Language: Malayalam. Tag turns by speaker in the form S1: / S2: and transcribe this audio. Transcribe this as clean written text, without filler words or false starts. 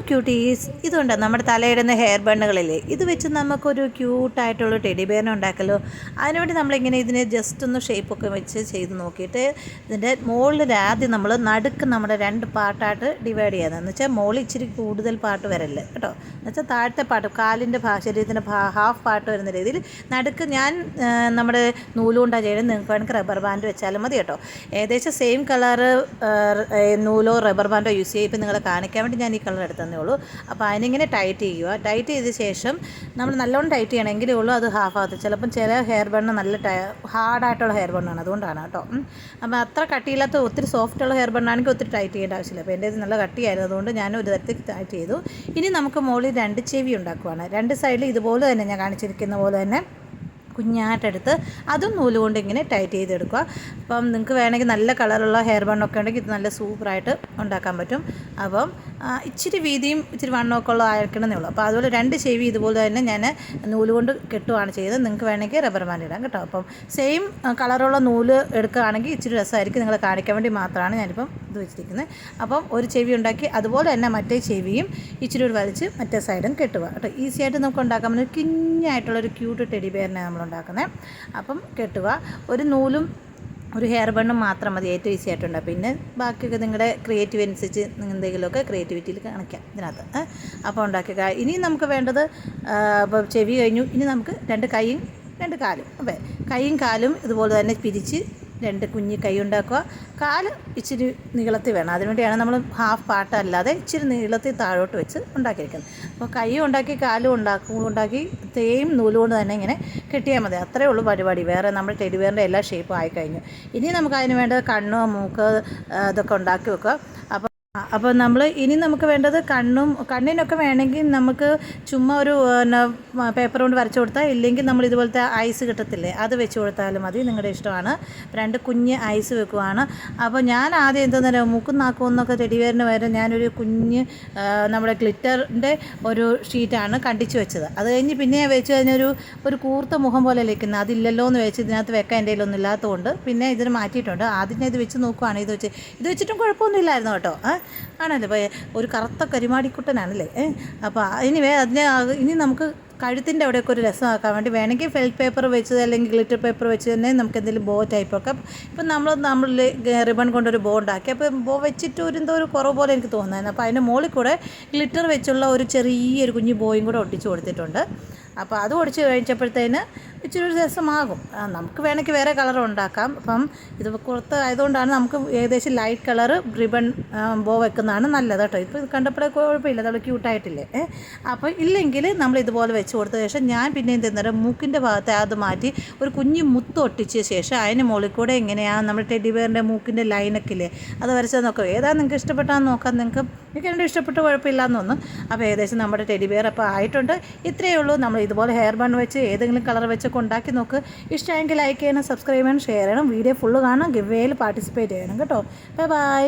S1: ക്യൂട്ടീസ്, ഇതുണ്ട് നമ്മുടെ തലയിടുന്ന ഹെയർ ബണ്ണുകളില്ലേ, ഇത് വെച്ച് നമുക്കൊരു ക്യൂട്ടായിട്ടുള്ള ടെഡി ബെയറിനെ ഉണ്ടാക്കല്ലോ. അതിനുവേണ്ടി നമ്മളിങ്ങനെ ഇതിനെ ജസ്റ്റ് ഒന്ന് ഷേപ്പൊക്കെ വെച്ച് ചെയ്ത് നോക്കിയിട്ട് ഇതിൻ്റെ മുകളിൽ ആദ്യം നമ്മൾ നടുക്ക് നമ്മുടെ 2 പാർട്ടായിട്ട് ഡിവൈഡ് ചെയ്യാമെന്ന് വെച്ചാൽ മുകളിൽ ഇച്ചിരി കൂടുതൽ പാർട്ട് വരല്ലേ കേട്ടോ. എന്നുവെച്ചാൽ താഴത്തെ പാർട്ട് കാലിൻ്റെ ശരീരത്തിൻ്റെ ഹാഫ് പാർട്ട് വരുന്ന രീതിയിൽ നടുക്ക് ഞാൻ നമ്മുടെ നൂലുകൊണ്ടാണ് ചെയ്യുന്നത്. നിങ്ങൾക്ക് വേണമെങ്കിൽ റബ്ബർ ബാൻഡ് വെച്ചാലും മതി കേട്ടോ. ഏകദേശം സെയിം കളറ് നൂലോ റബ്ബർ ബാൻഡോ യൂസ് ചെയ്യും. ഇപ്പം നിങ്ങളെ കാണിക്കാൻ വേണ്ടി ഞാൻ ഈ കളർ എടുത്തതേ ഉള്ളൂ. അപ്പോൾ അതിനിങ്ങനെ ടൈറ്റ് ചെയ്യുക. ടൈറ്റ് ചെയ്ത ശേഷം നമ്മൾ നല്ലോണം ടൈറ്റ് ചെയ്യണമെങ്കിലേ ഉള്ളൂ അത് ഹാഫ് ആകത്ത്. ചിലപ്പം ചില ഹെയർ ബണ്ണ് നല്ല ഹാർഡായിട്ടുള്ള ഹെയർ ബണ്ണാണ്, അതുകൊണ്ടാണ് കേട്ടോ. അപ്പോൾ അത്ര കട്ടിയില്ലാത്ത ഒത്തിരി സോഫ്റ്റുള്ള ഹെയർ ബണ്ണാണെങ്കിൽ ഒത്തിരി ടൈറ്റ് ചെയ്യേണ്ട ആവശ്യമില്ല. അപ്പോൾ എൻ്റെ നല്ല കട്ടിയായിരുന്നു, അതുകൊണ്ട് ഞാൻ ഒരു തരത്തിൽ ടൈറ്റ് ചെയ്തു. ഇനി നമുക്ക് മുകളിൽ 2 ചെവി ഉണ്ടാക്കുവാണ്. 2 സൈഡിൽ ഇതുപോലെ തന്നെ ഞാൻ കാണിച്ചിരിക്കുന്ന പോലെ തന്നെ കുഞ്ഞായിട്ടെടുത്ത് അതും നൂലുകൊണ്ട് ഇങ്ങനെ ടൈറ്റ് ചെയ്തെടുക്കുക. അപ്പം നിങ്ങൾക്ക് വേണമെങ്കിൽ നല്ല കളറുള്ള ഹെയർ ബണ്ണൊക്കെ ഉണ്ടെങ്കിൽ ഇത് നല്ല സൂപ്പറായിട്ട് ഉണ്ടാക്കാൻ പറ്റും. അപ്പം ഇച്ചിരി വീതിയും ഇച്ചിരി വണ്ണമൊക്കെ ഉള്ള ആയിരിക്കണമെന്നേ ഉള്ളൂ. അപ്പോൾ അതുപോലെ 2 ചെവി ഇതുപോലെ തന്നെ ഞാൻ നൂലുകൊണ്ട് കെട്ടുകയാണ് ചെയ്തത്. നിങ്ങൾക്ക് വേണമെങ്കിൽ റബ്ബർ ബാൻഡ് ഇടാം കേട്ടോ. അപ്പം സെയിം കളറുള്ള നൂല് എടുക്കുകയാണെങ്കിൽ ഇച്ചിരി രസമായിരിക്കും. നിങ്ങളെ കാണിക്കാൻ വേണ്ടി മാത്രമാണ് ഞാനിപ്പം ഇത് വെച്ചിരിക്കുന്നത്. അപ്പം ഒരു ചെവി ഉണ്ടാക്കി അതുപോലെ തന്നെ മറ്റേ ചെവിയും ഇച്ചിരി ഒരു വലിച്ച് മറ്റേ സൈഡും കെട്ടുക കേട്ടോ. ഈസി ആയിട്ട് നമുക്ക് ഉണ്ടാക്കാൻ പറ്റുന്ന കുഞ്ഞായിട്ടുള്ളൊരു ക്യൂട്ട് ടെഡി ബെയറിനെ നമ്മൾ ഉണ്ടാക്കുന്നത്. അപ്പം കെട്ടുക. ഒരു നൂലും ഒരു ഹെയർ ബണ്ണും മാത്രം മതി, ഏറ്റവും ഈസി ആയിട്ടുണ്ട്. പിന്നെ ബാക്കിയൊക്കെ നിങ്ങളുടെ ക്രിയേറ്റീവ് അനുസരിച്ച് എന്തെങ്കിലുമൊക്കെ ക്രിയേറ്റിവിറ്റിയിൽ കാണിക്കാം ഇതിനകത്ത്. അപ്പോൾ ഉണ്ടാക്കുക. ഇനി നമുക്ക് വേണ്ടത് ഇപ്പോൾ ചെവി കഴിഞ്ഞു. ഇനി നമുക്ക് 2 കൈയും 2 കാലും. അപ്പോൾ കൈയും കാലും ഇതുപോലെ തന്നെ പിരിച്ച് 2 കുഞ്ഞി കൈ ഉണ്ടാക്കുക. കാല് ഇച്ചിരി നീളത്തിൽ വേണം, അതിനുവേണ്ടിയാണ് നമ്മൾ ഹാഫ് പാർട്ട് അല്ലാതെ ഇച്ചിരി നീളത്തിൽ താഴോട്ട് വെച്ച് ഉണ്ടാക്കിയിരിക്കുന്നത്. അപ്പോൾ കൈ ഉണ്ടാക്കി കാലും ഉണ്ടാക്കി തേയും നൂലുകൊണ്ട് തന്നെ ഇങ്ങനെ കെട്ടിയാൽ മതി. അത്രയേ ഉള്ളൂ പരിപാടി. വേറെ നമ്മൾ ടെഡി ബെയറിൻ്റെ എല്ലാ ഷേപ്പും ആയിക്കഴിഞ്ഞു. ഇനി നമുക്ക് അതിന് വേണ്ടത് കണ്ണോ മൂക്ക് ഇതൊക്കെ ഉണ്ടാക്കി വെക്കുക. അപ്പോൾ നമുക്ക് വേണ്ടത് കണ്ണിനൊക്കെ വേണമെങ്കിൽ നമുക്ക് ചുമ്മാ ഒരു പേപ്പർ കൊണ്ട് വരച്ചു കൊടുത്താൽ, ഇല്ലെങ്കിൽ നമ്മൾ ഇതുപോലത്തെ ഐസ് കിട്ടത്തില്ലേ, അത് വെച്ച് കൊടുത്താലും മതി, നിങ്ങളുടെ ഇഷ്ടമാണ്. 2 കുഞ്ഞ് ഐസ് വെക്കുവാണ്. അപ്പോൾ ഞാൻ ആദ്യം എന്താണെന്ന് മൂക്കും നാക്കും എന്നൊക്കെ ടെഡിബെയറിന് വരെ ഞാനൊരു കുഞ്ഞ് നമ്മുടെ ഗ്ലിറ്ററിൻ്റെ ഒരു ഷീറ്റാണ് കണ്ടിച്ച് വെച്ചത്. അത് കഴിഞ്ഞ് പിന്നെ വെച്ച് കഴിഞ്ഞൊരു കൂർത്ത മുഖം പോലെ ഇരിക്കുന്നത്, അതില്ലല്ലോ എന്ന് വെച്ച് ഇതിനകത്ത് വെക്കാൻ എൻ്റെ കയ്യിലൊന്നും ഇല്ലാത്തതുകൊണ്ട് പിന്നെ ഇതിന് മാറ്റിയിട്ടുണ്ട്. ആദ്യം ഇത് വെച്ച് നോക്കുവാണ്. ഇത് വെച്ചിട്ടും കുഴപ്പമൊന്നുമില്ലായിരുന്നു കേട്ടോ. ആണല്ലോ, ഇപ്പോൾ ഒരു കറുത്ത കരിമാടിക്കുട്ടനാണല്ലേ. അപ്പോൾ ഇനി നമുക്ക് കഴുത്തിൻ്റെ അവിടെയൊക്കെ ഒരു രസമാക്കാൻ വേണ്ടി വേണമെങ്കിൽ ഫെൽറ്റ് പേപ്പർ വെച്ച് അല്ലെങ്കിൽ ഗ്ലിറ്റർ പേപ്പർ വെച്ച് തന്നെ നമുക്ക് എന്തെങ്കിലും ബോ ടൈപ്പൊക്കെ. ഇപ്പം നമ്മൾ റിബൺ കൊണ്ടൊരു ബോ ഉണ്ടാക്കി. അപ്പോൾ ബോ വെച്ചിട്ട് എന്തോ ഒരു കുറവ് പോലെ എനിക്ക് തോന്നുമായിരുന്നു. അപ്പോൾ അതിൻ്റെ മുകളിൽ കൂടെ ഗ്ലിറ്റർ വെച്ചുള്ള ഒരു ചെറിയൊരു കുഞ്ഞു ബോയും കൂടെ ഒട്ടിച്ച് കൊടുത്തിട്ടുണ്ട്. അപ്പോൾ അത് ഒടിച്ച് കഴിച്ചപ്പോഴത്തേന് ഇച്ചിരി ഒരു രസമാകും. നമുക്ക് വേണമെങ്കിൽ വേറെ കളർ ഉണ്ടാക്കാം. അപ്പം ഇത് പുറത്ത് ആയതുകൊണ്ടാണ് നമുക്ക് ഏകദേശം ലൈറ്റ് കളറ് റിബൺ ബോ വെക്കുന്നതാണ് നല്ലത് കേട്ടോ. ഇപ്പോൾ ഇത് കണ്ടപ്പോഴേ കുഴപ്പമില്ല, നമ്മൾ ക്യൂട്ടായിട്ടില്ലേ. അപ്പോൾ ഇല്ലെങ്കിൽ നമ്മൾ ഇതുപോലെ വെച്ച് കൊടുത്ത ശേഷം ഞാൻ പിന്നെ എന്തെന്നറിയാം, മൂക്കിൻ്റെ ഭാഗത്തെ അത് മാറ്റി ഒരു കുഞ്ഞ് മുത്ത് ഒട്ടിച്ച ശേഷം അതിന് മുകളിൽ കൂടെ എങ്ങനെയാണ് നമ്മൾ ടെഡി ബെയറിൻ്റെ മൂക്കിൻ്റെ ലൈനൊക്കെ ഇല്ലേ, അത് വരച്ചാൽ നോക്കാം. ഏതാ നിങ്ങൾക്ക് ഇഷ്ടപ്പെട്ടാന്ന് നോക്കാം. എനിക്ക് എൻ്റെ ഇഷ്ടപ്പെട്ട് കുഴപ്പമില്ലാന്ന് തോന്നുന്നു. അപ്പോൾ ഏകദേശം നമ്മുടെ ടെഡി ബെയർ അപ്പോൾ ആയിട്ടുണ്ട്. ഇത്രയേ ഉള്ളൂ. നമ്മൾ ഇതുപോലെ ഹെയർ ബൺ വെച്ച് ഏതെങ്കിലും കളർ വെച്ചൊക്കെ ഉണ്ടാക്കി നോക്ക്. ഇഷ്ടമെങ്കിൽ ലൈക്ക് ചെയ്യണം, സബ്സ്ക്രൈബ് ചെയ്യണം, ഷെയർ ചെയ്യണം. വീഡിയോ ഫുള്ള് കാണാം, ഗിവ് വേയിൽ പാർട്ടിസിപ്പേറ്റ് ചെയ്യണം കേട്ടോ. Bye bye.